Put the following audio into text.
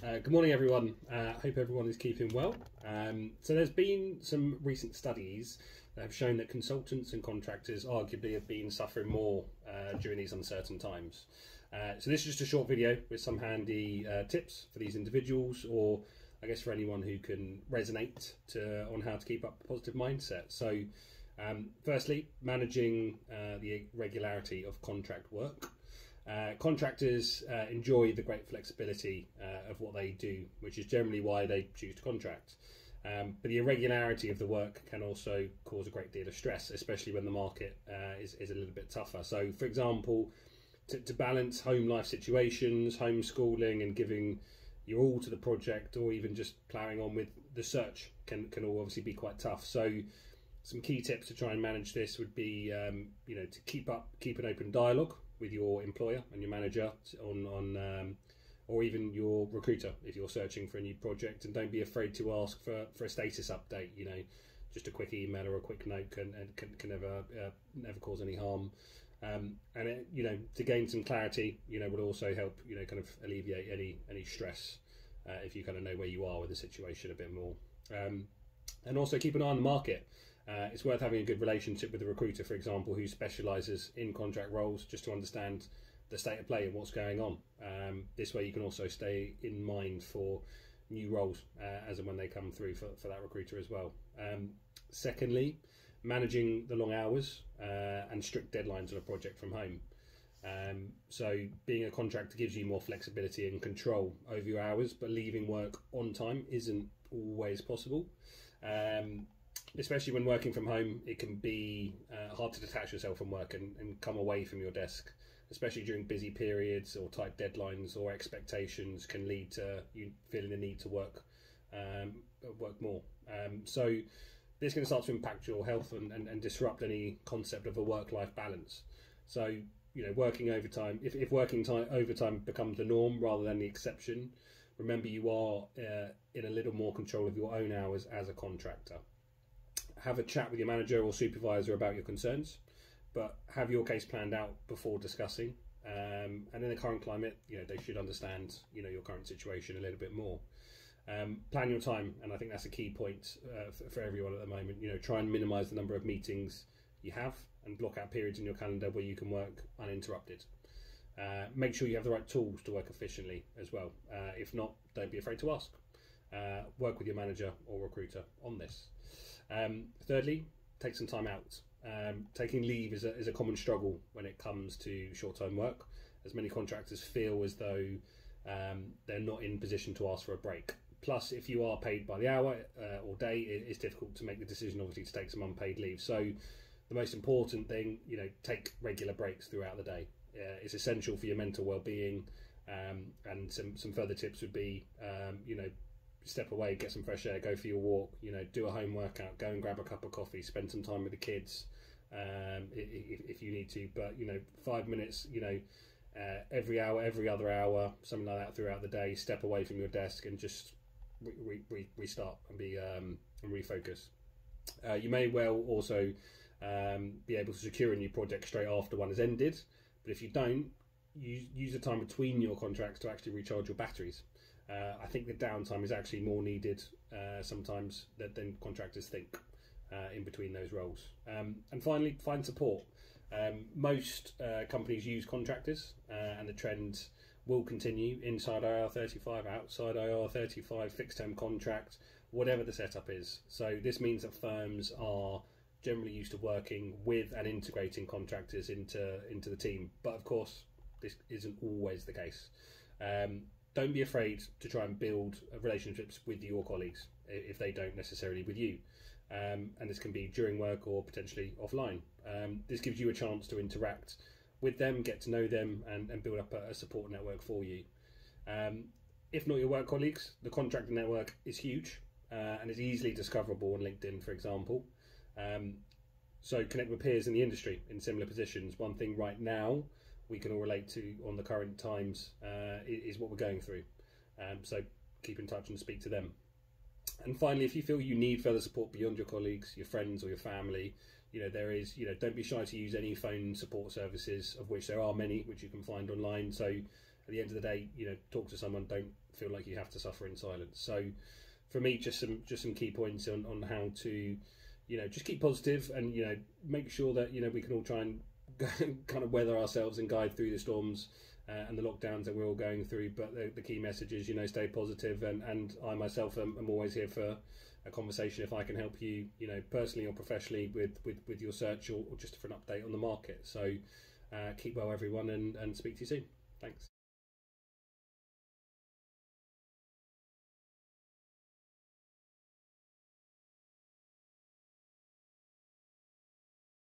Good morning, everyone. Hope everyone is keeping well. So there's been some recent studies that have shown that consultants and contractors arguably have been suffering more during these uncertain times. So this is just a short video with some handy tips for these individuals, or I guess for anyone who can resonate on how to keep up a positive mindset. So firstly, managing the regularity of contract work. Contractors enjoy the great flexibility of what they do, which is generally why they choose to contract. But the irregularity of the work can also cause a great deal of stress, especially when the market is a little bit tougher. So, for example, to balance home life situations, homeschooling, and giving your all to the project, or even just ploughing on with the search can all obviously be quite tough. So, some key tips to try and manage this would be, to keep an open dialogue with your employer and your manager on or even your recruiter if you're searching for a new project, and don't be afraid to ask for a status update. Just a quick email or a quick note can never cause any harm, and to gain some clarity would also help kind of alleviate any stress if you kind of know where you are with the situation a bit more, and also keep an eye on the market. It's worth having a good relationship with a recruiter, for example, who specialises in contract roles, just to understand the state of play and what's going on. This way you can also stay in mind for new roles as and when they come through for that recruiter as well. Secondly, managing the long hours and strict deadlines on a project from home. So being a contractor gives you more flexibility and control over your hours, but leaving work on time isn't always possible. Especially when working from home, it can be hard to detach yourself from work and come away from your desk, especially during busy periods or tight deadlines or expectations can lead to you feeling the need to work more. So this can start to impact your health and disrupt any concept of a work-life balance. So, working overtime, if working overtime becomes the norm rather than the exception, remember you are in a little more control of your own hours as a contractor. Have a chat with your manager or supervisor about your concerns, but have your case planned out before discussing. And in the current climate, they should understand, your current situation a little bit more. Plan your time, and I think that's a key point for everyone at the moment. Try and minimise the number of meetings you have, and block out periods in your calendar where you can work uninterrupted. Make sure you have the right tools to work efficiently as well. If not, don't be afraid to ask. Work with your manager or recruiter on this. Thirdly, take some time out. Taking leave is a common struggle when it comes to short-term work, as many contractors feel as though they're not in position to ask for a break. Plus, if you are paid by the hour or day, it's difficult to make the decision, obviously, to take some unpaid leave. So the most important thing, take regular breaks throughout the day. It's essential for your mental well-being, and some further tips would be, step away, get some fresh air, go for your walk, do a home workout, go and grab a cup of coffee, spend some time with the kids if you need to. But 5 minutes, every hour, every other hour, something like that throughout the day. Step away from your desk and just restart and refocus. You may well also be able to secure a new project straight after one has ended, but if you don't, use the time between your contracts to actually recharge your batteries. I think the downtime is actually more needed sometimes than contractors think in between those roles. And finally, find support. Most companies use contractors, and the trend will continue inside IR35, outside IR35, fixed-term contract, whatever the setup is. So this means that firms are generally used to working with and integrating contractors into the team. But of course, this isn't always the case. Don't be afraid to try and build relationships with your colleagues if they don't necessarily with you. And this can be during work or potentially offline. This gives you a chance to interact with them, get to know them, and build up a support network for you. If not your work colleagues, the contractor network is huge and is easily discoverable on LinkedIn, for example. So connect with peers in the industry in similar positions. One thing right now we can all relate to on the current times is what we're going through. So keep in touch and speak to them. And finally, if you feel you need further support beyond your colleagues, your friends or your family, don't be shy to use any phone support services, of which there are many, which you can find online. So at the end of the day, talk to someone, feel like you have to suffer in silence. So for me, just some key points on how to, just keep positive and, make sure that, we can all try and kind of weather ourselves and guide through the storms and the lockdowns that we're all going through. But the key message is, stay positive, and I myself am always here for a conversation if I can help you, personally or professionally with your search or just for an update on the market. So keep well, everyone, and speak to you soon. Thanks.